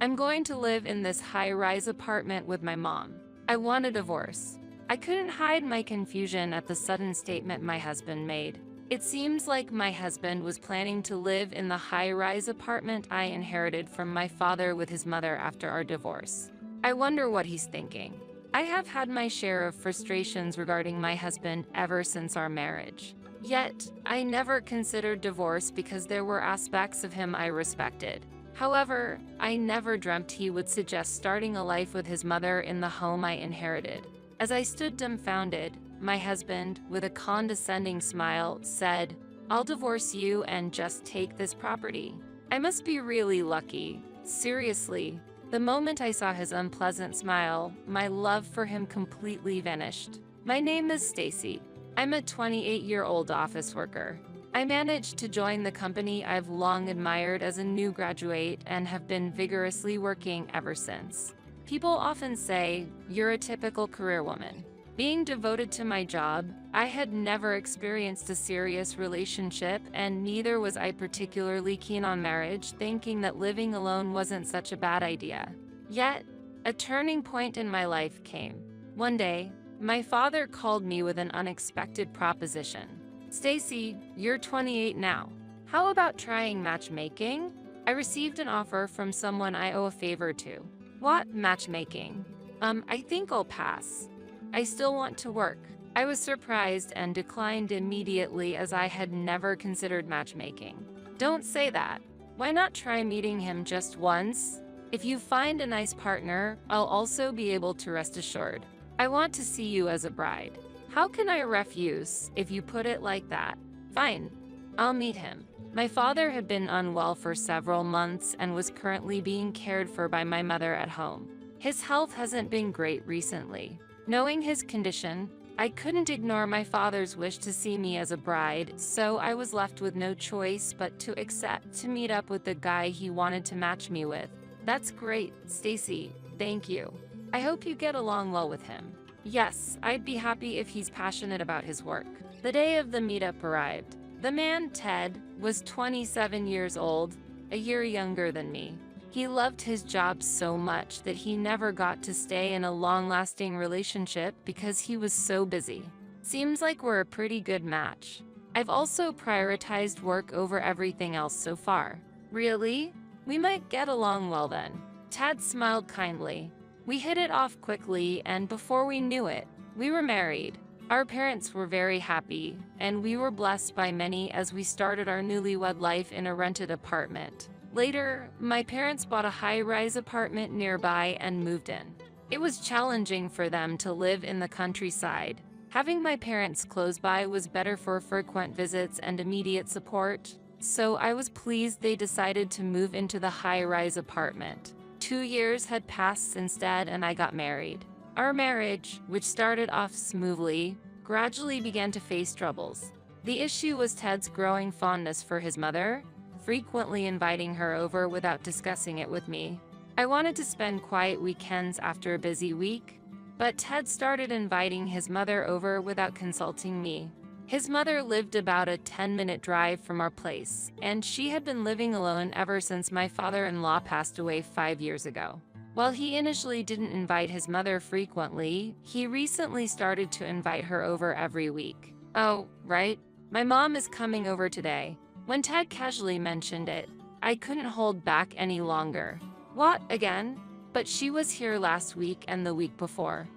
I'm going to live in this high-rise apartment with my mom. I want a divorce. I couldn't hide my confusion at the sudden statement my husband made. It seems like my husband was planning to live in the high-rise apartment I inherited from my father with his mother after our divorce. I wonder what he's thinking. I have had my share of frustrations regarding my husband ever since our marriage. Yet, I never considered divorce because there were aspects of him I respected. However, I never dreamt he would suggest starting a life with his mother in the home I inherited. As I stood dumbfounded, my husband, with a condescending smile, said, "I'll divorce you and just take this property." I must be really lucky. Seriously. The moment I saw his unpleasant smile, my love for him completely vanished. My name is Stacy. I'm a 28-year-old office worker. I managed to join the company I've long admired as a new graduate and have been vigorously working ever since. People often say, "You're a typical career woman." Being devoted to my job, I had never experienced a serious relationship, and neither was I particularly keen on marriage, thinking that living alone wasn't such a bad idea. Yet, a turning point in my life came. One day, my father called me with an unexpected proposition. "Stacy, you're 28 now. How about trying matchmaking?" I received an offer from someone I owe a favor to. "What matchmaking?" I think I'll pass. I still want to work." I was surprised and declined immediately as I had never considered matchmaking. "Don't say that. Why not try meeting him just once? If you find a nice partner, I'll also be able to rest assured. I want to see you as a bride." How can I refuse if you put it like that? Fine, I'll meet him. My father had been unwell for several months and was currently being cared for by my mother at home. His health hasn't been great recently. Knowing his condition, I couldn't ignore my father's wish to see me as a bride, so I was left with no choice but to accept to meet up with the guy he wanted to match me with. That's great, Stacy. Thank you. I hope you get along well with him. Yes, I'd be happy if he's passionate about his work. The day of the meetup arrived. The man, Ted, was 27 years old, a year younger than me. He loved his job so much that he never got to stay in a long-lasting relationship because he was so busy. Seems like we're a pretty good match. I've also prioritized work over everything else so far. Really? We might get along well then. Ted smiled kindly. We hit it off quickly, and before we knew it, we were married. Our parents were very happy, and we were blessed by many as we started our newlywed life in a rented apartment. Later, my parents bought a high-rise apartment nearby and moved in. It was challenging for them to live in the countryside. Having my parents close by was better for frequent visits and immediate support, so I was pleased they decided to move into the high-rise apartment. 2 years had passed instead, and I got married. Our marriage, which started off smoothly, gradually began to face troubles. The issue was Ted's growing fondness for his mother, frequently inviting her over without discussing it with me. I wanted to spend quiet weekends after a busy week, but Ted started inviting his mother over without consulting me. His mother lived about a 10-minute drive from our place, and she had been living alone ever since my father-in-law passed away 5 years ago. While he initially didn't invite his mother frequently, he recently started to invite her over every week. "Oh, right. My mom is coming over today." When Ted casually mentioned it, I couldn't hold back any longer. "What, again?" "But she was here last week and the week before.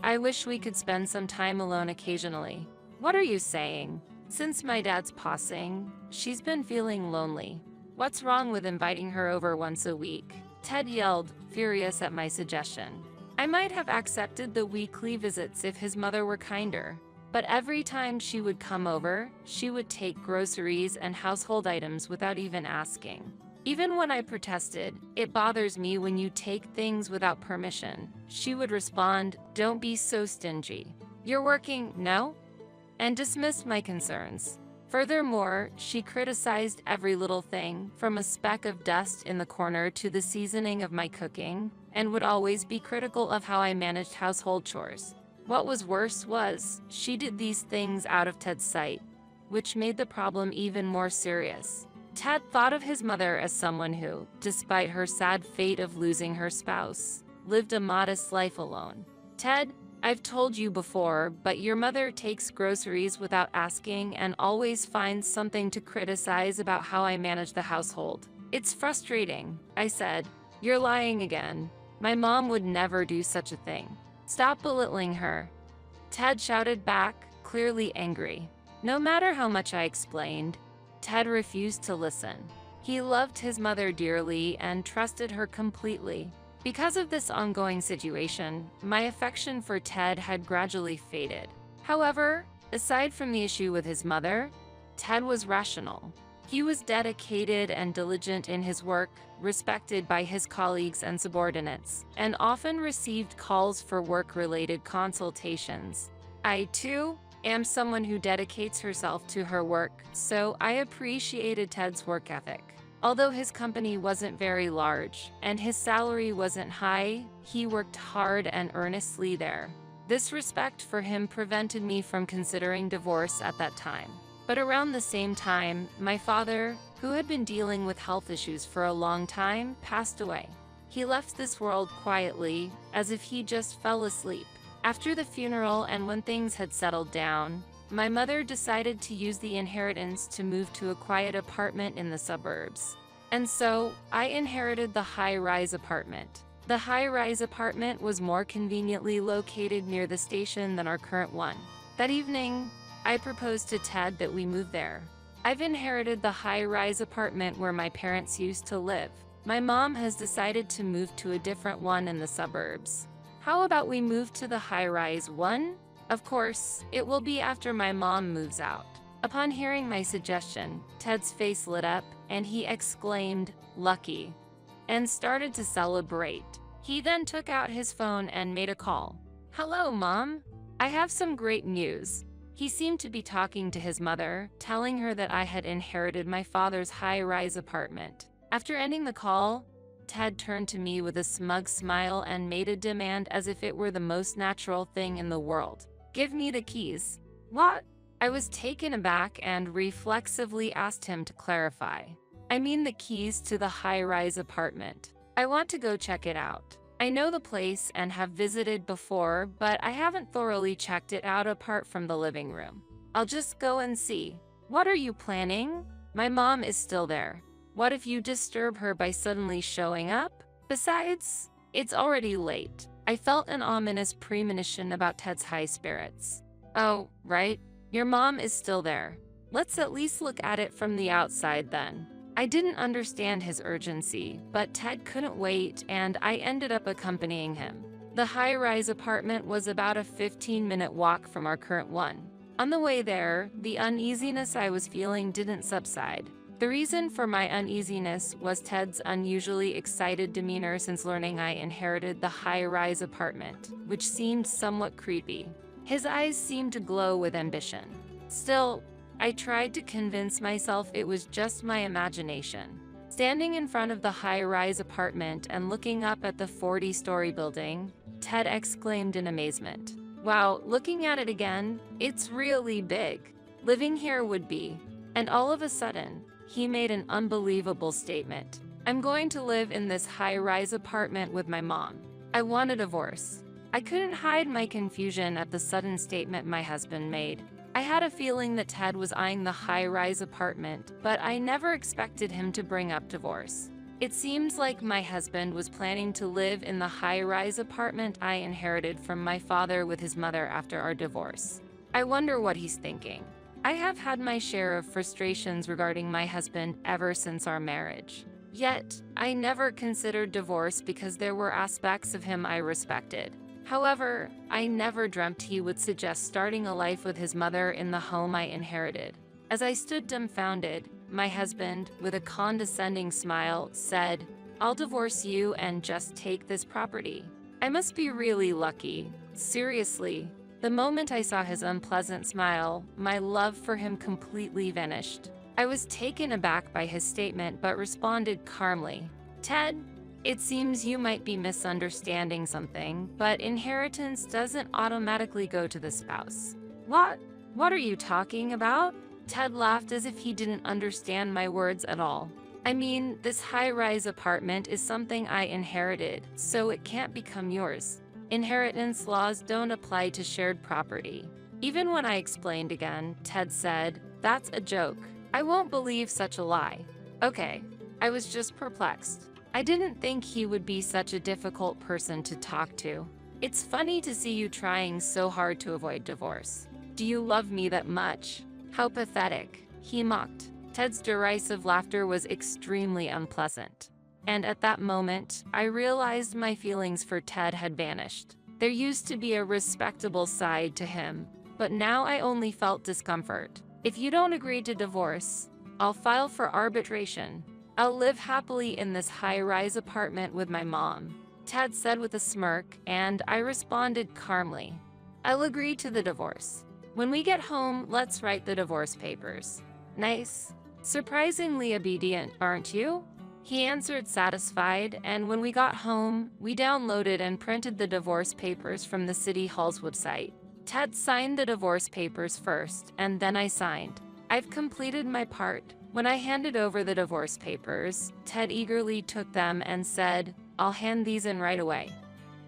I wish we could spend some time alone occasionally." "What are you saying?" "Since my dad's passing, she's been feeling lonely." "What's wrong with inviting her over once a week?" Ted yelled, furious at my suggestion. I might have accepted the weekly visits if his mother were kinder. But every time she would come over, she would take groceries and household items without even asking. Even when I protested, "It bothers me when you take things without permission," she would respond, "Don't be so stingy. You're working, no?" and dismissed my concerns. Furthermore, she criticized every little thing, from a speck of dust in the corner to the seasoning of my cooking, and would always be critical of how I managed household chores. What was worse was, she did these things out of Ted's sight, which made the problem even more serious. Ted thought of his mother as someone who, despite her sad fate of losing her spouse, lived a modest life alone. Ted, I've told you before, but your mother takes groceries without asking and always finds something to criticize about how I manage the household. It's frustrating, I said. You're lying again. My mom would never do such a thing. Stop belittling her. Ted shouted back, clearly angry. No matter how much I explained, Ted refused to listen. He loved his mother dearly and trusted her completely. Because of this ongoing situation, my affection for Ted had gradually faded. However, aside from the issue with his mother, Ted was rational. He was dedicated and diligent in his work, respected by his colleagues and subordinates, and often received calls for work-related consultations. I, too, am someone who dedicates herself to her work, so I appreciated Ted's work ethic. Although his company wasn't very large and his salary wasn't high, he worked hard and earnestly there. This respect for him prevented me from considering divorce at that time. But around the same time, my father, who had been dealing with health issues for a long time, passed away. He left this world quietly, as if he just fell asleep. After the funeral and when things had settled down, my mother decided to use the inheritance to move to a quiet apartment in the suburbs. And so, I inherited the high-rise apartment. The high-rise apartment was more conveniently located near the station than our current one. That evening, I proposed to Ted that we move there. I've inherited the high-rise apartment where my parents used to live. My mom has decided to move to a different one in the suburbs. How about we move to the high-rise one? Of course, it will be after my mom moves out. Upon hearing my suggestion, Ted's face lit up and he exclaimed, "Lucky," and started to celebrate. He then took out his phone and made a call. "Hello, Mom. I have some great news." He seemed to be talking to his mother, telling her that I had inherited my father's high-rise apartment. After ending the call, Ted turned to me with a smug smile and made a demand as if it were the most natural thing in the world. "Give me the keys." "What?" I was taken aback and reflexively asked him to clarify. "I mean the keys to the high-rise apartment. I want to go check it out. I know the place and have visited before, but I haven't thoroughly checked it out apart from the living room. I'll just go and see." "What are you planning? My mom is still there. What if you disturb her by suddenly showing up? Besides, it's already late." I felt an ominous premonition about Ted's high spirits. "Oh, right. Your mom is still there. Let's at least look at it from the outside then." I didn't understand his urgency, but Ted couldn't wait and I ended up accompanying him. The high-rise apartment was about a 15-minute walk from our current one. On the way there, the uneasiness I was feeling didn't subside. The reason for my uneasiness was Ted's unusually excited demeanor since learning I inherited the high-rise apartment, which seemed somewhat creepy. His eyes seemed to glow with ambition. Still, I tried to convince myself it was just my imagination. Standing in front of the high-rise apartment and looking up at the 40-story building, Ted exclaimed in amazement. "Wow, looking at it again, it's really big. Living here would be." And all of a sudden, he made an unbelievable statement. "I'm going to live in this high-rise apartment with my mom. I want a divorce." I couldn't hide my confusion at the sudden statement my husband made. I had a feeling that Ted was eyeing the high-rise apartment, but I never expected him to bring up divorce. It seems like my husband was planning to live in the high-rise apartment I inherited from my father with his mother after our divorce. I wonder what he's thinking. I have had my share of frustrations regarding my husband ever since our marriage. Yet, I never considered divorce because there were aspects of him I respected. However, I never dreamt he would suggest starting a life with his mother in the home I inherited. As I stood dumbfounded, my husband, with a condescending smile, said, "I'll divorce you and just take this property." I must be really lucky. Seriously. The moment I saw his unpleasant smile, my love for him completely vanished. I was taken aback by his statement but responded calmly, "Ted, it seems you might be misunderstanding something, but inheritance doesn't automatically go to the spouse." What are you talking about?" Ted laughed as if he didn't understand my words at all. I mean, this high-rise apartment is something I inherited, so it can't become yours. Inheritance laws don't apply to shared property. Even when I explained again, Ted said, "That's a joke. I won't believe such a lie." Okay, I was just perplexed. I didn't think he would be such a difficult person to talk to. It's funny to see you trying so hard to avoid divorce. Do you love me that much? How pathetic, he mocked. Ted's derisive laughter was extremely unpleasant. And at that moment, I realized my feelings for Ted had vanished. There used to be a respectable side to him, but now I only felt discomfort. If you don't agree to divorce, I'll file for arbitration. I'll live happily in this high-rise apartment with my mom, Ted said with a smirk, and I responded calmly. I'll agree to the divorce. When we get home, let's write the divorce papers. Nice. Surprisingly obedient, aren't you? He answered satisfied, and when we got home, we downloaded and printed the divorce papers from the City Hall's website. Ted signed the divorce papers first, and then I signed. I've completed my part. When I handed over the divorce papers, Ted eagerly took them and said, "I'll hand these in right away,"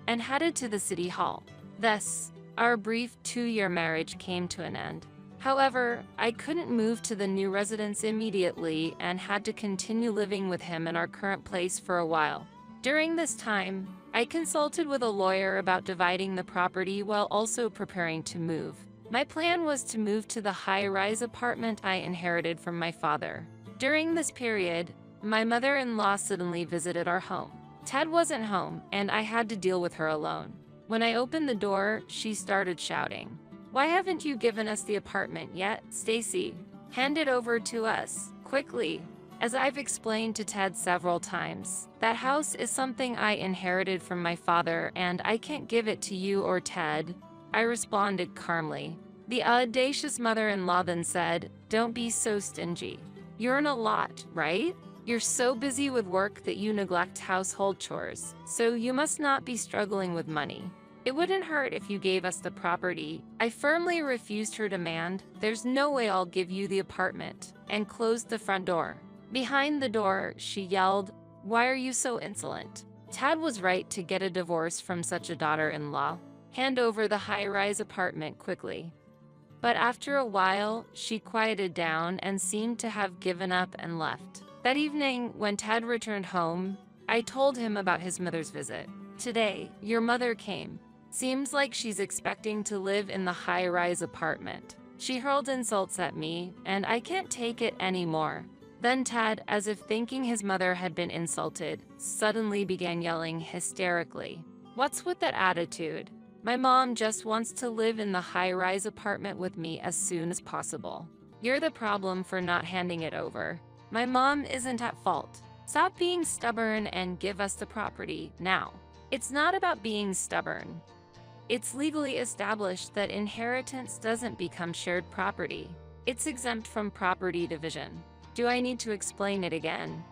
and headed to the City Hall. Thus, our brief 2-year marriage came to an end. However, I couldn't move to the new residence immediately and had to continue living with him in our current place for a while. During this time, I consulted with a lawyer about dividing the property while also preparing to move. My plan was to move to the high-rise apartment I inherited from my father. During this period, my mother-in-law suddenly visited our home. Ted wasn't home, and I had to deal with her alone. When I opened the door, she started shouting, "Why haven't you given us the apartment yet, Stacy? Hand it over to us, quickly." As I've explained to Ted several times, that house is something I inherited from my father and I can't give it to you or Ted, I responded calmly. The audacious mother-in-law then said, "Don't be so stingy. You earn a lot, right? You're so busy with work that you neglect household chores, so you must not be struggling with money. It wouldn't hurt if you gave us the property." I firmly refused her demand. "There's no way I'll give you the apartment," and closed the front door. Behind the door, she yelled, "Why are you so insolent? Ted was right to get a divorce from such a daughter-in-law. Hand over the high-rise apartment quickly." But after a while, she quieted down and seemed to have given up and left. That evening, when Ted returned home, I told him about his mother's visit. "Today, your mother came. Seems like she's expecting to live in the high-rise apartment. She hurled insults at me, and I can't take it anymore." Then Ted, as if thinking his mother had been insulted, suddenly began yelling hysterically. "What's with that attitude? My mom just wants to live in the high-rise apartment with me as soon as possible. You're the problem for not handing it over. My mom isn't at fault. Stop being stubborn and give us the property now." It's not about being stubborn. It's legally established that inheritance doesn't become shared property. It's exempt from property division. Do I need to explain it again?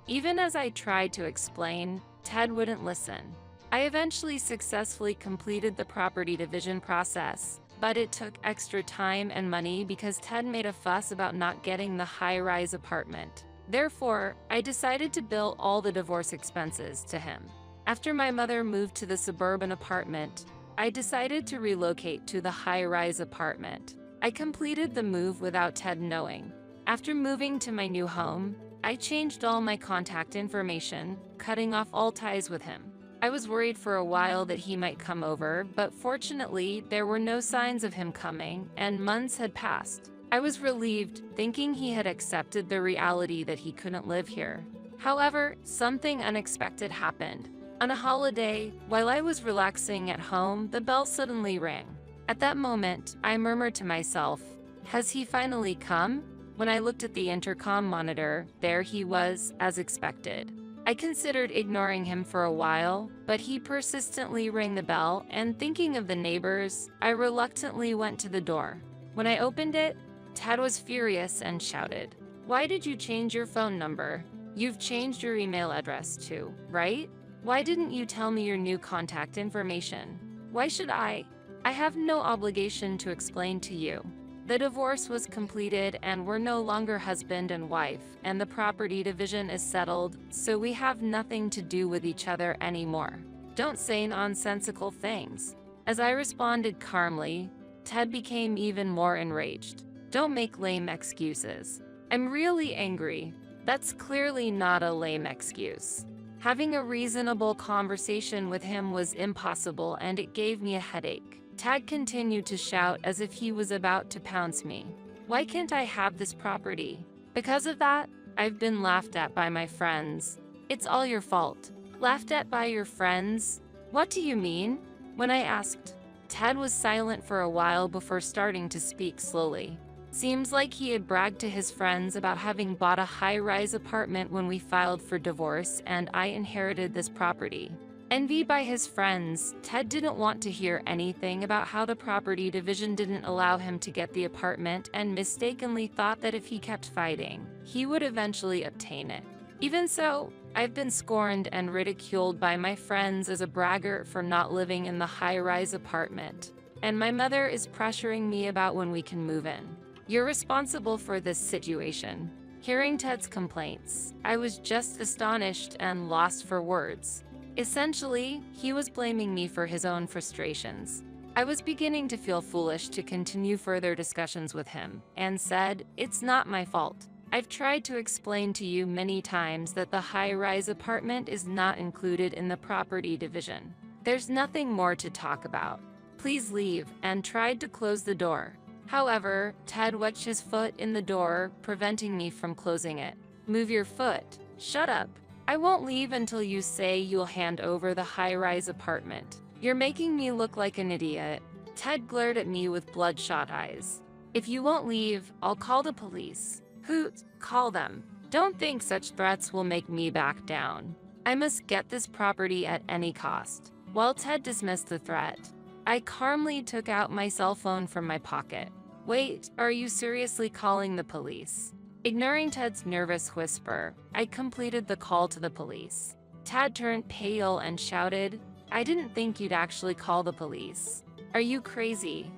Even as I tried to explain, Ted wouldn't listen. I eventually successfully completed the property division process, but it took extra time and money because Ted made a fuss about not getting the high-rise apartment. Therefore, I decided to bill all the divorce expenses to him. After my mother moved to the suburban apartment, I decided to relocate to the high-rise apartment. I completed the move without Ted knowing. After moving to my new home, I changed all my contact information, cutting off all ties with him. I was worried for a while that he might come over, but fortunately, there were no signs of him coming, and months had passed. I was relieved, thinking he had accepted the reality that he couldn't live here. However, something unexpected happened. On a holiday, while I was relaxing at home, the bell suddenly rang. At that moment, I murmured to myself, "Has he finally come?" When I looked at the intercom monitor, there he was, as expected. I considered ignoring him for a while, but he persistently rang the bell, and thinking of the neighbors, I reluctantly went to the door. When I opened it, Ted was furious and shouted, "Why did you change your phone number? You've changed your email address too, right? Why didn't you tell me your new contact information? Why should I? I have no obligation to explain to you." The divorce was completed and we're no longer husband and wife, and the property division is settled, so we have nothing to do with each other anymore. Don't say nonsensical things." As I responded calmly, Ted became even more enraged. "Don't make lame excuses." "I'm really angry." "That's clearly not a lame excuse." Having a reasonable conversation with him was impossible, and it gave me a headache. Ted continued to shout as if he was about to pounce me. "Why can't I have this property? Because of that, I've been laughed at by my friends. It's all your fault." "Laughed at by your friends? What do you mean?" When I asked, Ted was silent for a while before starting to speak slowly. "Seems like he had bragged to his friends about having bought a high-rise apartment when we filed for divorce and I inherited this property." Envied by his friends, Ted didn't want to hear anything about how the property division didn't allow him to get the apartment and mistakenly thought that if he kept fighting, he would eventually obtain it. Even so, I've been scorned and ridiculed by my friends as a braggart for not living in the high-rise apartment, and my mother is pressuring me about when we can move in. "You're responsible for this situation." Hearing Ted's complaints, I was just astonished and lost for words. Essentially, he was blaming me for his own frustrations. I was beginning to feel foolish to continue further discussions with him, and said, "It's not my fault. I've tried to explain to you many times that the high-rise apartment is not included in the property division. There's nothing more to talk about. Please leave," and tried to close the door. However, Ted wedged his foot in the door, preventing me from closing it. "Move your foot." "Shut up. I won't leave until you say you'll hand over the high-rise apartment. You're making me look like an idiot." Ted glared at me with bloodshot eyes. "If you won't leave, I'll call the police." "Hoot, call them. Don't think such threats will make me back down. I must get this property at any cost." While Ted dismissed the threat, I calmly took out my cell phone from my pocket. "Wait, are you seriously calling the police?" Ignoring Ted's nervous whisper, I completed the call to the police. Ted turned pale and shouted, "I didn't think you'd actually call the police. Are you crazy?"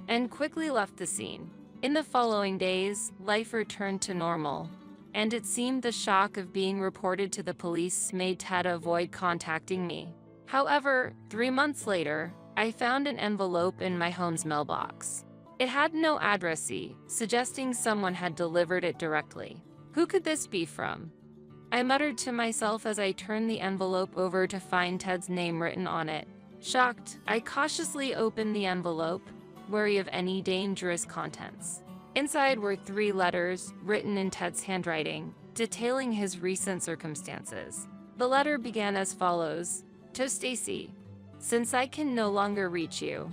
and quickly left the scene. In the following days, life returned to normal, and it seemed the shock of being reported to the police made Ted avoid contacting me. However, 3 months later, I found an envelope in my home's mailbox. It had no addressee, suggesting someone had delivered it directly. Who could this be from? I muttered to myself as I turned the envelope over to find Ted's name written on it. Shocked, I cautiously opened the envelope, wary of any dangerous contents. Inside were 3 letters, written in Ted's handwriting, detailing his recent circumstances. The letter began as follows: "To Stacy, since I can no longer reach you,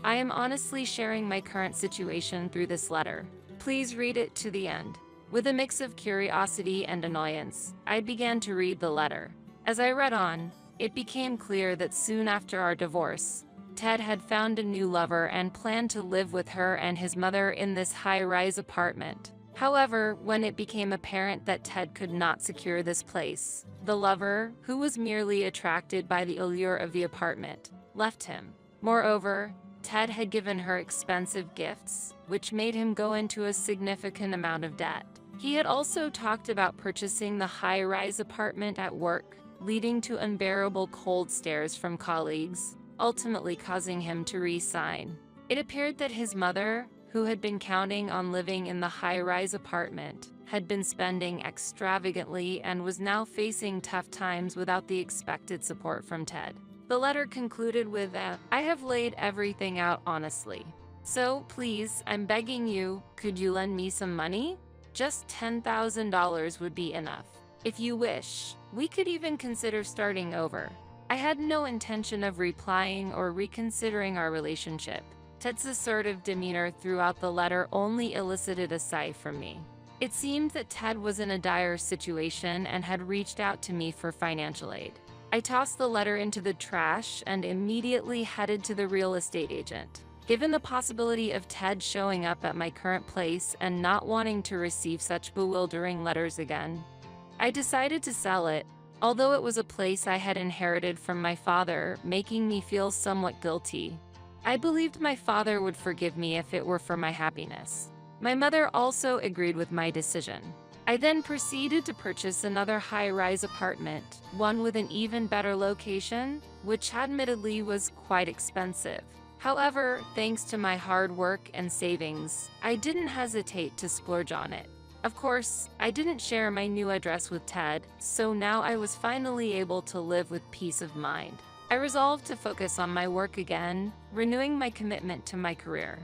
I am honestly sharing my current situation through this letter. Please read it to the end." With a mix of curiosity and annoyance, I began to read the letter. As I read on, it became clear that soon after our divorce, Ted had found a new lover and planned to live with her and his mother in this high-rise apartment. However, when it became apparent that Ted could not secure this place, the lover, who was merely attracted by the allure of the apartment, left him. Moreover, Ted had given her expensive gifts, which made him go into a significant amount of debt. He had also talked about purchasing the high-rise apartment at work, leading to unbearable cold stares from colleagues, ultimately causing him to resign. It appeared that his mother, who had been counting on living in the high-rise apartment, had been spending extravagantly and was now facing tough times without the expected support from Ted. The letter concluded with "I have laid everything out honestly. So, please, I'm begging you, could you lend me some money? Just $10,000 would be enough. If you wish, we could even consider starting over." I had no intention of replying or reconsidering our relationship. Ted's assertive demeanor throughout the letter only elicited a sigh from me. It seemed that Ted was in a dire situation and had reached out to me for financial aid. I tossed the letter into the trash and immediately headed to the real estate agent. Given the possibility of Ted showing up at my current place and not wanting to receive such bewildering letters again, I decided to sell it, although it was a place I had inherited from my father, making me feel somewhat guilty. I believed my father would forgive me if it were for my happiness. My mother also agreed with my decision. I then proceeded to purchase another high-rise apartment, one with an even better location, which admittedly was quite expensive. However, thanks to my hard work and savings, I didn't hesitate to splurge on it. Of course, I didn't share my new address with Ted, so now I was finally able to live with peace of mind. I resolved to focus on my work again, renewing my commitment to my career.